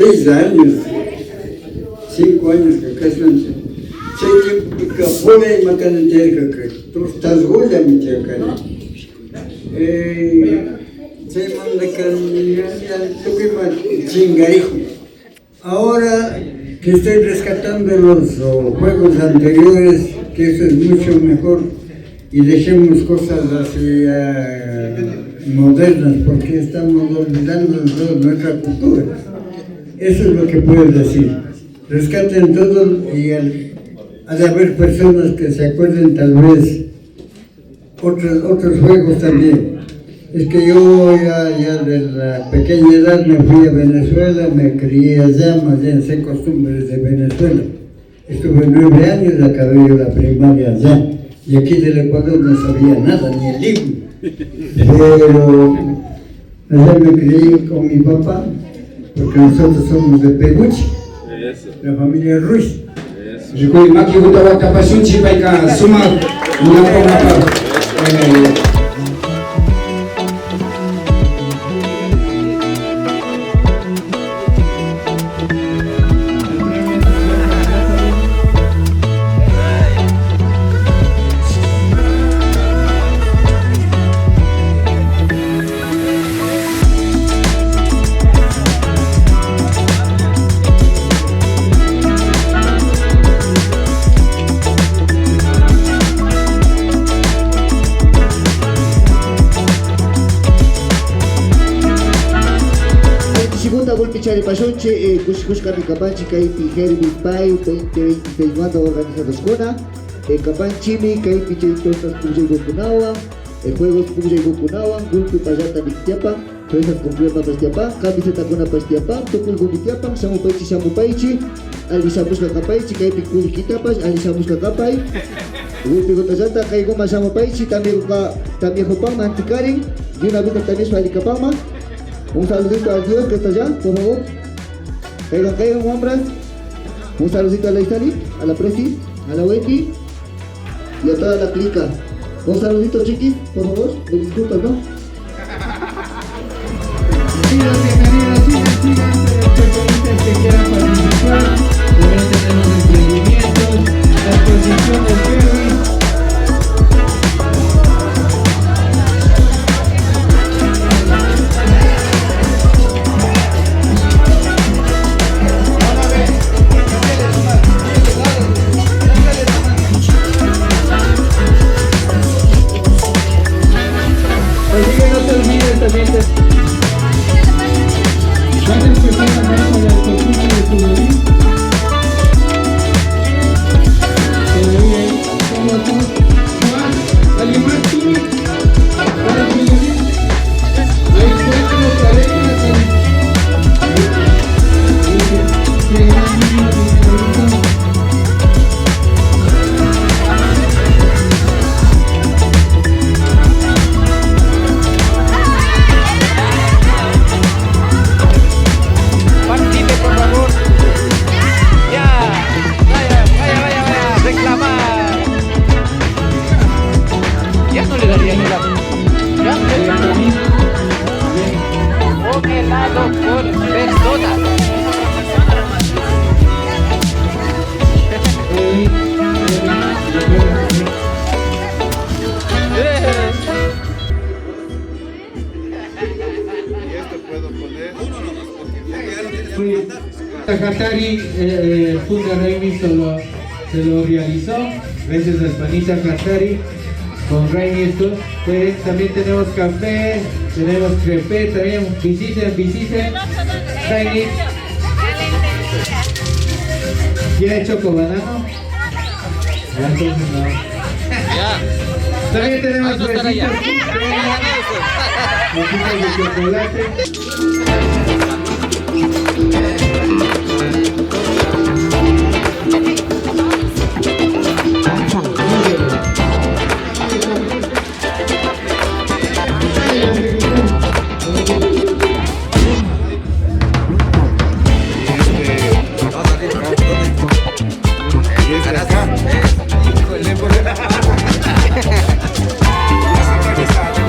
6 años, 5 años que casi no sé. Sé que puede matar el día que tú estás goya mi tía cara. Se manda que más chingarijo. Ahora que estoy rescatando los juegos anteriores, que eso es mucho mejor, y dejemos cosas así modernas, porque estamos olvidando nuestra cultura. Eso es lo que puedo decir. Rescaten todo y ha de haber personas que se acuerden tal vez otros juegos también. Es que yo ya de la pequeña edad me fui a Venezuela, me crié allá, más bien sé costumbres de Venezuela. Estuve 9 años y acabé yo la primaria allá. Y aquí del Ecuador no sabía nada, ni el libro. Pero allá me crié con mi papá, porque nosotros somos de Peguchi, la familia Ruiz. Jikoi maki hutawa kapashunchi paika suma unapoma. Chari Pashonche, Kushkushkami Kapanchi, Kaipi Herbi Pai, 2021 organizados Kona, Kapanchimi, Kaipi Chaitos Pujay Gokunawa, Juegos Pujay Gokunawa, Gulpi Payata Victiapa, Presas Completa Pastiapa, Camiseta Kona Pastiapa, Tokul Gumitiapa, Samu Paichi, Alisamuska Kapaichi, Kaipi Kulikitapas, Alisamuska Kapai, Gulpi Gotazata, Kaigoma Samu Paichi, también Jopama, Antikarin, y una vez también su Alicapama. Un saludito al Dios que está allá, por favor. Caigan, hombres. Un saludito a la Isali, a la Presi, a la Wendy y a toda la clica. Un saludito, chiquis, por favor. Me disculpas, ¿no? Bienvenidos, sigan, especialistas que quieran participar. También tenemos emprendimientos, la exposición del ferry. Hatari, Funda Raimi se lo realizó, gracias a Panita Hatari con Raimi esto. También tenemos café, tenemos crepe, también visiten, Raimi. ¿Ya he hecho cobanano? Entonces no. También tenemos besitos de chocolate. Adelante para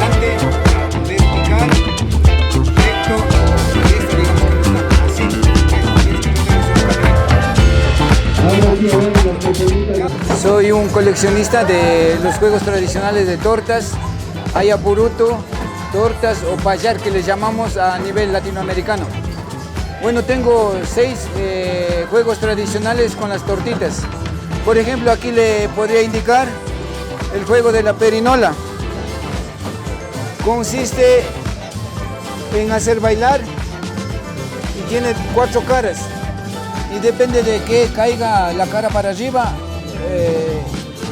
poder picar. Perfecto. soy un coleccionista de los juegos tradicionales de tortas, ayapuruto, tortas o payar que les llamamos a nivel latinoamericano. Bueno, tengo 6 juegos tradicionales con las tortitas. Por ejemplo, aquí le podría indicar el juego de la perinola. Consiste en hacer bailar y tiene 4 caras. Y depende de que caiga la cara para arriba,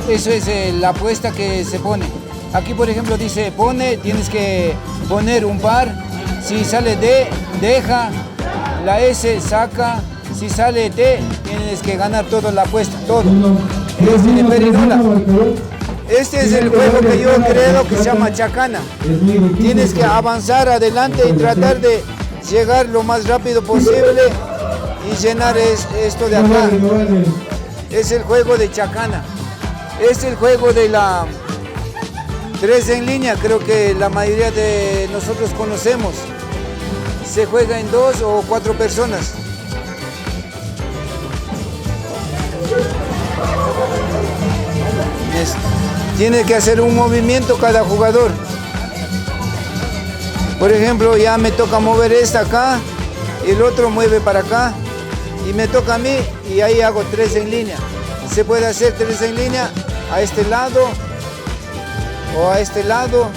eso es la apuesta que se pone. Aquí, por ejemplo, dice pone, tienes que poner un par. Si sale D, deja. La S saca, si sale T, tienes que ganar toda la apuesta, todo. Este, perinola. Este es el juego que yo creo que se llama chacana. Tienes que avanzar adelante y tratar de llegar lo más rápido posible y llenar esto de acá. Es el juego de chacana. Es el juego de la 3 en línea, creo que la mayoría de nosotros conocemos. Se juega en 2 o 4 personas. Tiene que hacer un movimiento cada jugador. Por ejemplo, ya me toca mover esta acá, el otro mueve para acá y me toca a mí y ahí hago 3 en línea. Se puede hacer 3 en línea a este lado o a este lado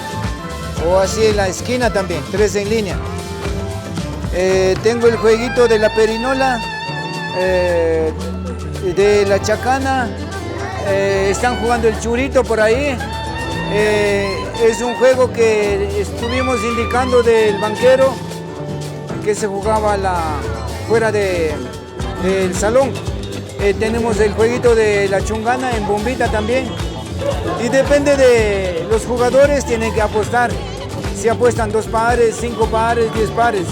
o así en la esquina también, 3 en línea. Tengo el jueguito de la perinola, de la chacana, están jugando el churito por ahí. Es un juego que estuvimos indicando del banquero que se jugaba fuera del salón. Tenemos el jueguito de la chungana en bombita también. Y depende de los jugadores, tienen que apostar. Si apuestan 2 pares, 5 pares, 10 pares.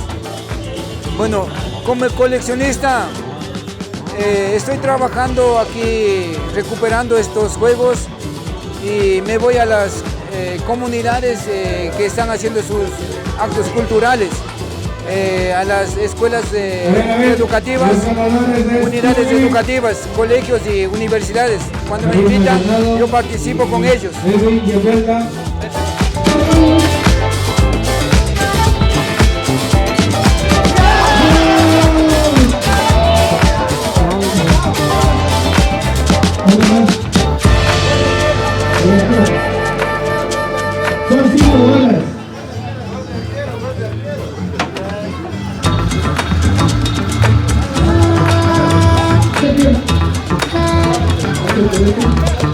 Bueno, como coleccionista, estoy trabajando aquí recuperando estos juegos y me voy a las comunidades que están haciendo sus actos culturales, a las escuelas educativas, unidades educativas, colegios y universidades. Cuando me invitan, yo participo con ellos. Son 5 bolas. Gracias.